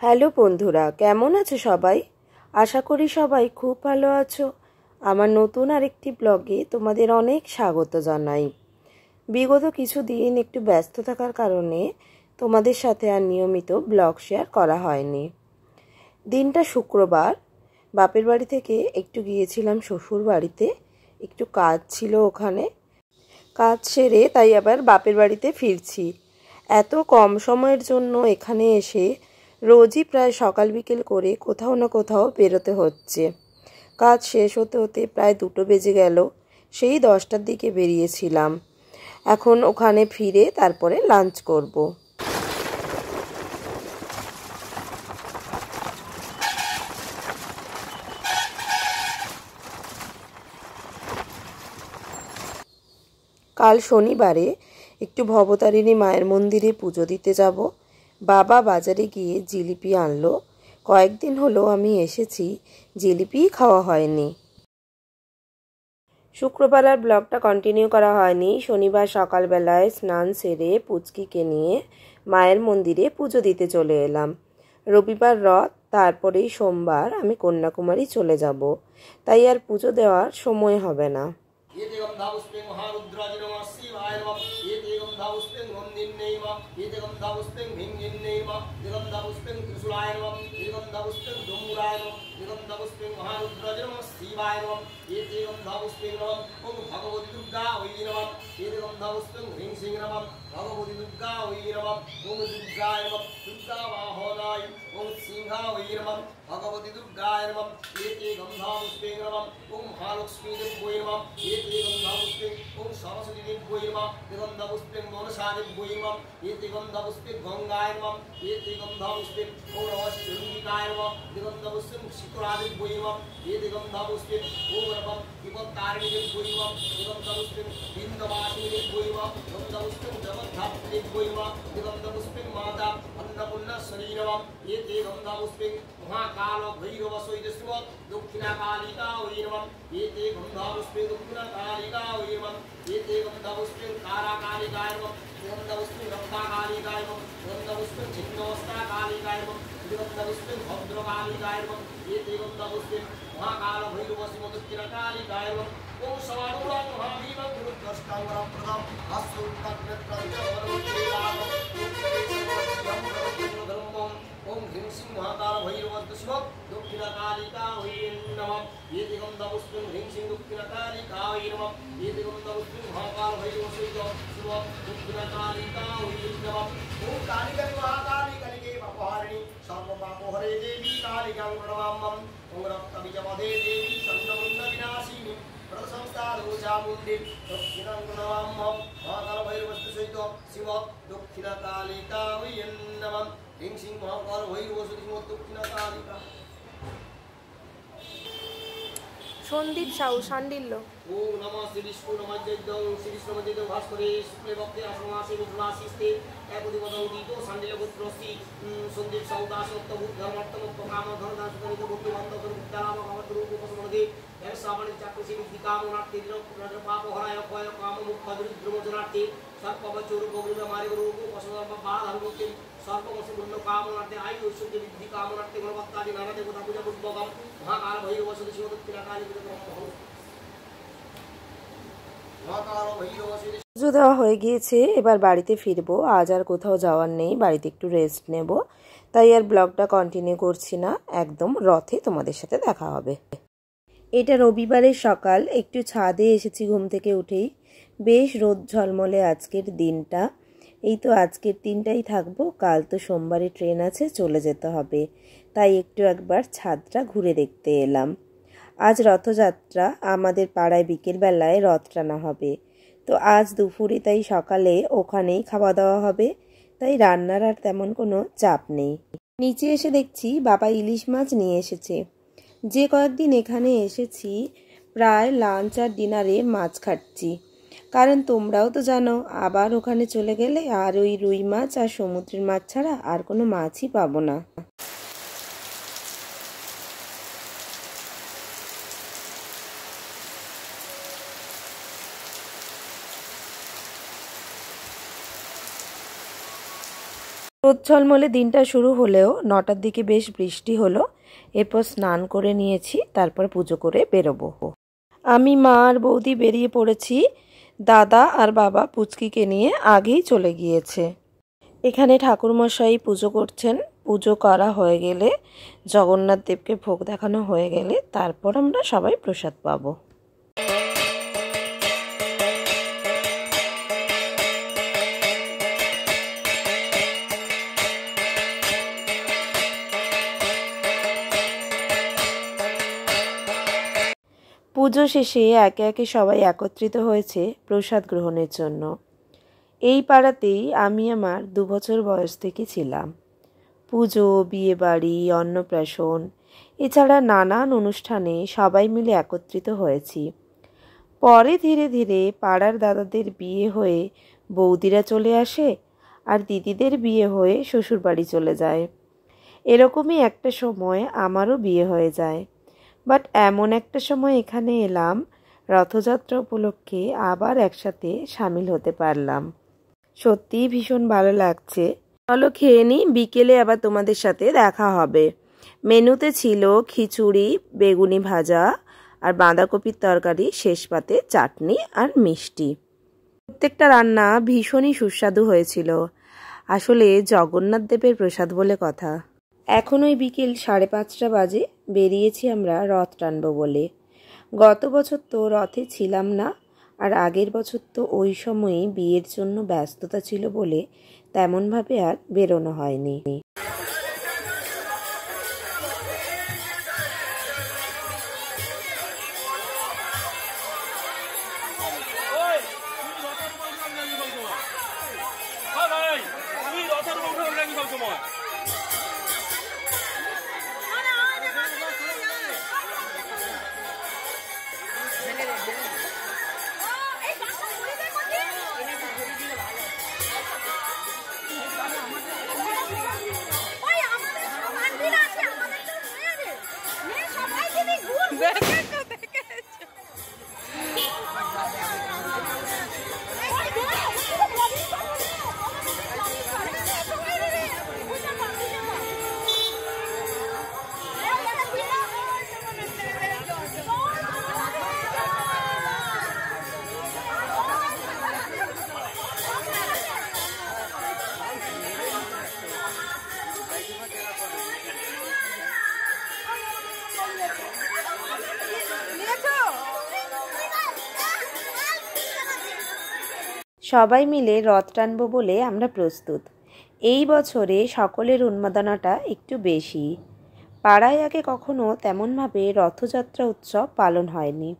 Hello বন্ধুরা, কেমন আছো সবাই? আশা করি সবাই খুব ভালো আছো। আমার নতুন আরেকটি ব্লগে তোমাদের অনেক স্বাগত জানাই। বিগত কিছুদিন একটু ব্যস্ত থাকার কারণে তোমাদের সাথে আর নিয়মিত ব্লগ শেয়ার করা হয়নি। দিনটা শুক্রবার, বাপের বাড়ি থেকে একটু গিয়েছিলাম শ্বশুর বাড়িতে, একটু কাজ ছিল ওখানে। কাজ সেরে তাই আবার বাপের বাড়িতে ফিরছি। এত কম সময়ের জন্য এখানে এসে রোজই প্রায় সকাল বিকেল করে কোথাও না কোথাও বেরোতে হচ্ছে। কাজ শেষ হতে হতে প্রায় 2টো বেজে গেল। সেই 10টার দিকে বেরিয়েছিলাম। এখন ওখানে ফিরে তারপরে লাঞ্চ করব। কাল শনিবারে একটু ভবতারিণী মায়ের মন্দিরে পুজো দিতে যাব। বাবা বাজারে গিয়ে জিলিপি আনলো। কয়েকদিন হলো আমি এসেছি, জিলিপিই খাওয়া হয়নি। শুক্রবার আর ব্লগটা কন্টিনিউ করা হয়নি। শনিবার সকালবেলায় স্নান সেরে পুচকিকে নিয়ে মায়ের মন্দিরে পুজো দিতে চলে এলাম। রবিবার রথ, তারপরেই সোমবার আমি কন্যাকুমারী চলে যাব, তাই আর পুজো দেওয়ার সময় হবে না। भगवती दुर्गा वै नमः ओम दुर्गाय नमः दुर्गा वाहनाय ओम सिंहा वै नमः भगवती दुर्गाय नमः एते गंधापुष्पे नमः ओम महालक्ष्मी देव्यै नमः एते गंधापुष्पे ओम सरस्वती देव्यै नमः गंधापुष्पे मनसा देव्यै नमः एते गंधापुष्पे गंगाय नमः एते गंधापुष्पे ओम नमश्चंडिकाय नमः गंधापुष्पे शीतला देव्यै नमः एते गंधापुष्पे ओम नमः विपत्तारिणी देव्यै नमः गंधापुष्पे बिंदवासिनी देव्यै नमः गंधापुष्पे धात्री गोइमा गंधापुष्पे माता अन्नपूर्णेश्वरी नमः एते गंधापुष्पे महाकाल भैरव सहित दक्षिणा कालिका वै नमः एते गंधापुष्पे दक्षिणा कालिका वै नमः एते गंधापुष्पे तारा कालिकाय नमः गंधापुष्पे रक्ता कालिकाय नमः गंधापुष्पे छिन्नवस्ता कालिकाय नमः गंधापुष्पे भद्र कालिकाय नमः एते गंधापुष्पे महाकाल भैरव सहित दक्षिणा कालिकाय नमः ओम समारूढं महाभीमं गुरुद्रष्टावरं प्रदं ओम ह्रीं सिंह महाकाल भैरव शिव दक्षिण कालिका वै नमः एते गंधापुष्पे ह्रीं सिंह दक्षिण कालिका वै नमः एते गंधापुष्पे महाकाल भैरव शिव दक्षिण कालिका वै नमः ओम कालिका महाकाली कलिके पापहारिणी सर्वपापहरे देवी कालिकां प्रणमाम्यहम् ओम रक्तबीजवदे देवी चंद्रमुण्ड विनाशिनी प्रसंस्तारुचामुण्डी दक्षिणां प्रणमाम्यहम् महाकाल भैरव सहित शिव दक्षिण कालिका वै नमः ह्रीं सिंह महाकाल भैरव सहित दक्षिण कालिका সন্দীপ সাউ সান্ডিল্য ওম নমঃ শ্রী বিষ্ণু নমঃ জয়দং শ্রী বিষ্ণু নমঃ জয়দং ভাস্করে শুক্লে ভক্তে আসমাসে মিথুনাসিস্তে একদিবদং দীতো সান্ডিল্য পুত্রস্তি সন্দীপ সাউ দাস অত্তভূত ধর্মার্থম কাম ধর্মদাস করিত ভক্তি বন্ধ বিদ্যারাম ভগবত রূপ উপসমদে এক সামানি চাকরি বিদ্যিকামনার্থে রাজ পাপ হরায় কয় কাম মুক্ত দরিদ্রমোচনার্থে সর্ববচুর গৌরব মারি রূপ উপসর্গ বাধ ধর্মকে सर्वमसुगुण्ड कामनार्थे आयु ऐश्वर्य विद्धि कामनार्थे गुणवत्तादि नाना देवता पूजा पूर्वकम महाकाल भैरव सहित शिव दक्षिण काली महाकाल भैरव सहित পুজো দেওয়া হয়ে গিয়েছে। এবার বাড়িতে ফিরবো। আজ আর কোথাও যাওয়ার নেই, বাড়িতে একটু রেস্ট নেব, তাই আর ব্লগটা কন্টিনিউ করছি না। একদম রথে তোমাদের সাথে দেখা হবে। এটা রবিবারের সকাল, একটু ছাদে এসেছি ঘুম থেকে উঠেই। বেশ রোদ ঝলমলে আজকের দিনটা। এই তো আজকের দিনটাই থাকবো, কাল তো সোমবারে ট্রেন আছে, চলে যেতে হবে, তাই একটু একবার ছাদটা ঘুরে দেখতে এলাম। আজ রথযাত্রা, আমাদের পাড়ায় বিকেলবেলায় রথ টানা হবে। তো আজ দুপুরে তাই সকালে ওখানেই খাওয়া দাওয়া হবে, তাই রান্নার আর তেমন কোনো চাপ নেই। নিচে এসে দেখছি বাবা ইলিশ মাছ নিয়ে এসেছে। যে কয়েকদিন এখানে এসেছি প্রায় লাঞ্চ আর ডিনারে মাছ খাচ্ছি, কারণ তোমরাও তো জানো আবার ওখানে চলে গেলে আর ওই রুই মাছ আর সমুদ্রের মাছ ছাড়া আর কোনো মাছই পাবো না। রোদ ঝলমলে দিনটা শুরু হলেও 9টার দিকে বেশ বৃষ্টি হলো। এরপর স্নান করে নিয়েছি, তারপর পুজো করে বেরোবো। আমি, মা আর বৌদি বেরিয়ে পড়েছি। দাদা আর বাবা পুচকিকে নিয়ে আগেই চলে গিয়েছে। এখানে ঠাকুরমশাই পুজো করছেন। পুজো করা হয়ে গেলে, জগন্নাথ দেবকে ভোগ দেখানো হয়ে গেলে তারপর আমরা সবাই প্রসাদ পাবো। পুজো শেষে একে একে সবাই একত্রিত হয়েছে প্রসাদ গ্রহণের জন্য। এই পাড়াতেই আমি আমার 2 বছর বয়স থেকে ছিলাম। পুজো, বিয়েবাড়ি, অন্নপ্রাশন এছাড়া নানান অনুষ্ঠানে সবাই মিলে একত্রিত হয়েছি। পরে ধীরে ধীরে পাড়ার দাদাদের বিয়ে হয়ে বৌদিরা চলে আসে, আর দিদিদের বিয়ে হয়ে শ্বশুরবাড়ি চলে যায়। এরকমই একটা সময় আমারও বিয়ে হয়ে যায়। বাট এমন একটা সময় এখানে এলাম, রথযাত্রা উপলক্ষে আবার একসাথে সামিল হতে পারলাম। সত্যিই ভীষণ ভালো লাগছে। চলো খেয়ে নিই, বিকেলে আবার তোমাদের সাথে দেখা হবে। মেনুতে ছিল খিচুড়ি, বেগুনি ভাজা আর বাঁধাকপির তরকারি, শেষ পাতে চাটনি আর মিষ্টি। প্রত্যেকটা রান্না ভীষণই সুস্বাদু হয়েছিল। আসলে জগন্নাথ দেবের প্রসাদ বলে কথা। এখন ওই বিকেল 5:30 বাজে, বেরিয়েছি আমরা রথ টানবো বলে। গত বছর তো রথে ছিলাম না, আর আগের বছর তো ওই সময়ে বিয়ের জন্য ব্যস্ততা ছিল বলে তেমনভাবে আর বেরোনো হয়নি। সবাই মিলে রথ টানবো বলে আমরা প্রস্তুত। এই বছরে সকলের উন্মাদনাটা একটু বেশি। পাড়ায় আগে কখনো তেমনভাবে রথযাত্রা উৎসব পালন হয়নি,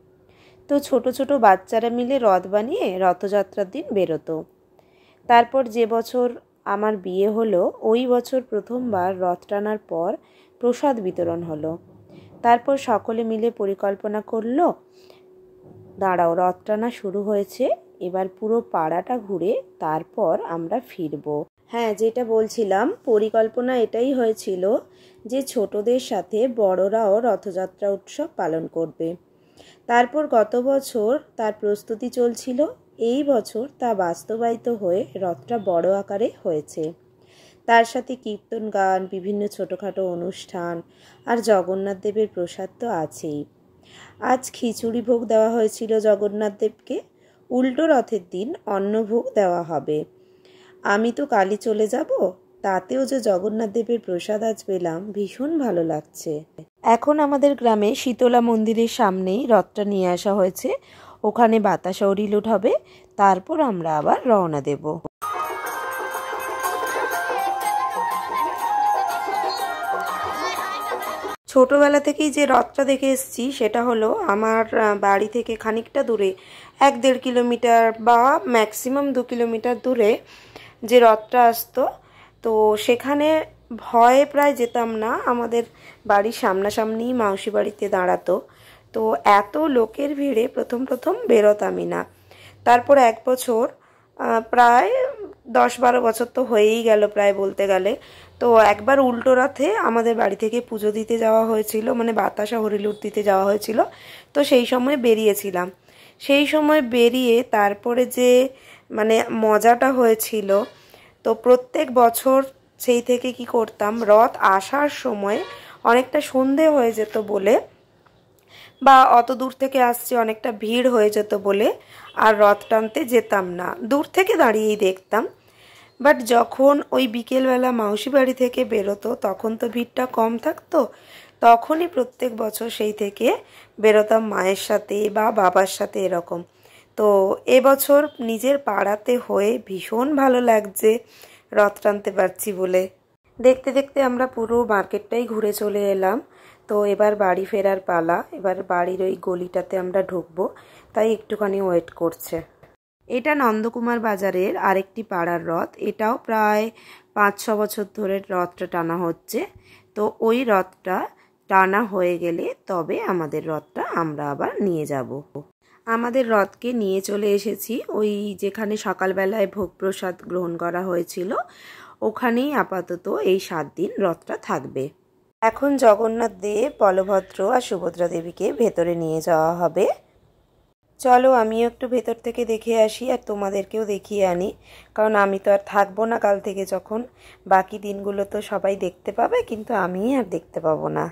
তো ছোট ছোট বাচ্চারা মিলে রথ বানিয়ে রথযাত্রার দিন বেরোতো। তারপর যে বছর আমার বিয়ে হলো, ওই বছর প্রথমবার রথ টানার পর প্রসাদ বিতরণ হলো। তারপর সকলে মিলে পরিকল্পনা করলো, দাঁড়াও, রথ টানা শুরু হয়েছে, এবার পুরো পাড়াটা ঘুরে তারপর আমরা ফিরবো। হ্যাঁ, যেটা বলছিলাম, পরিকল্পনা এটাই হয়েছিল যে ছোটদের সাথে বড়রাও রথযাত্রা উৎসব পালন করবে। তারপর গত বছর তার প্রস্তুতি চলছিল, এই বছর তা বাস্তবায়িত হয়ে রথটা বড় আকারে হয়েছে। তার সাথে কীর্তন গান, বিভিন্ন ছোটোখাটো অনুষ্ঠান আর জগন্নাথ দেবের প্রসাদ তো আছেই। আজ খিচুড়ি ভোগ দেওয়া হয়েছিল জগন্নাথ দেবকে। উল্টো রথের দিন অন্নভোগ দেওয়া হবে। আমি তো কালই চলে যাব, তাতেও যে জগন্নাথ দেবের প্রসাদ আজ পেলাম, ভীষণ ভালো লাগছে। এখন আমাদের গ্রামে শীতলা মন্দিরের সামনেই রথটা নিয়ে আসা হয়েছে। ওখানে বাতাসা উড়িলুট হবে, তারপর আমরা আবার রওনা দেব। ছোটোবেলা থেকেই যে রথটা দেখে এসেছি সেটা হলো আমার বাড়ি থেকে খানিকটা দূরে, 1-1.5 কিলোমিটার বা ম্যাক্সিমাম 2 কিলোমিটার দূরে যে রথটা আসতো, তো সেখানে ভয়ে প্রায় যেতাম না। আমাদের বাড়ির সামনাসামনিই মাউসি বাড়িতে দাঁড়াতো, তো এত লোকের ভিড়ে প্রথম প্রথম বেরোতামই না। তারপর 1 বছর, প্রায় 10-12 বছর তো হয়েই গেল প্রায় বলতে গেলে, তো একবার উল্টো রথে আমাদের বাড়ি থেকে পুজো দিতে যাওয়া হয়েছিল, মানে বাতাসা হরিলুট দিতে যাওয়া হয়েছিল। তো সেই সময় বেরিয়েছিলাম। সেই সময় বেরিয়ে তারপরে যে মানে মজাটা হয়েছিল, তো প্রত্যেক বছর সেই থেকে কি করতাম, রথ আসার সময় অনেকটা সন্ধে হয়ে যেত বলে বা অত দূর থেকে আসছে অনেকটা ভিড় হয়ে যেত বলে আর রথ টানতে যেতাম না, দূর থেকে দাঁড়িয়েই দেখতাম। বাট যখন ওই বিকেলবেলা মাউসি বাড়ি থেকে বেরোতো তখন তো ভিড়টা কম থাকতো, তখনই প্রত্যেক বছর সেই থেকে বেরোতাম মায়ের সাথে বা বাবার সাথে এরকম। তো এবছর নিজের পাড়াতে হয়ে ভীষণ ভালো লাগছে রথ টানতে পারছি বলে। দেখতে দেখতে আমরা পুরো মার্কেটটাই ঘুরে চলে এলাম। তো এবার বাড়ি ফেরার পালা, এবার বাড়ির ওই গলিটাতে আমরা ঢুকবো, তাই একটুখানি ওয়েট করছে। এটা নন্দকুমার বাজারের আরেকটি পাড়ার রথ, এটাও প্রায় 5-6 বছর ধরে রথটা টানা হচ্ছে। তো ওই রথটা টানা হয়ে গেলে তবে আমাদের রথটা আমরা আবার নিয়ে যাব। আমাদের রথকে নিয়ে চলে এসেছি ওই যেখানে সকালবেলায় ভোগ প্রসাদ গ্রহণ করা হয়েছিল, ওখানেই আপাতত এই 7 দিন রথটা থাকবে। এখন জগন্নাথ দেব, বলভদ্র আর সুভদ্রা দেবীকে ভেতরে নিয়ে যাওয়া হবে। চলো আমিও একটু ভেতর থেকে দেখে আসি আর তোমাদেরকেও দেখিয়ে আনি, কারণ আমি তো আর থাকবো না কাল থেকে, যখন বাকি দিনগুলো তো সবাই দেখতে পাবে কিন্তু আমি আর দেখতে পাবো না।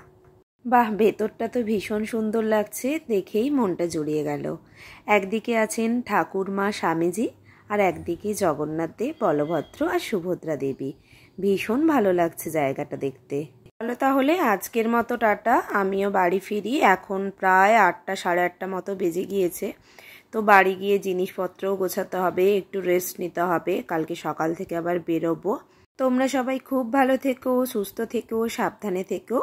বাহ, ভেতরটা তো ভীষণ সুন্দর লাগছে, দেখেই মনটা জুড়িয়ে গেল। একদিকে আছেন ঠাকুরমা স্বামীজি আর একদিকে জগন্নাথ দেব, বলভদ্র আর সুভদ্রা দেবী। ভীষণ ভালো লাগছে জায়গাটা দেখতে। চলো তাহলে আজকের মতো টাটা, আমিও বাড়ি ফিরি। এখন প্রায় 8টা, সাড়ে 8টা মতো বেজে গিয়েছে। তো বাড়ি গিয়ে জিনিসপত্রও গোছাতে হবে, একটু রেস্ট নিতে হবে, কালকে সকাল থেকে আবার বেরোবো। তোমরা সবাই খুব ভালো থেকো, সুস্থ থেকো, সাবধানে থেকো।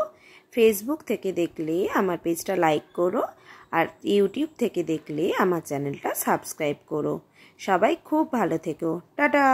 ফেসবুক থেকে দেখলে আমার পেজটা লাইক করো আর ইউটিউব থেকে দেখলে আমার চ্যানেলটা সাবস্ক্রাইব করো। সবাই খুব ভালো থেকো, টাটা।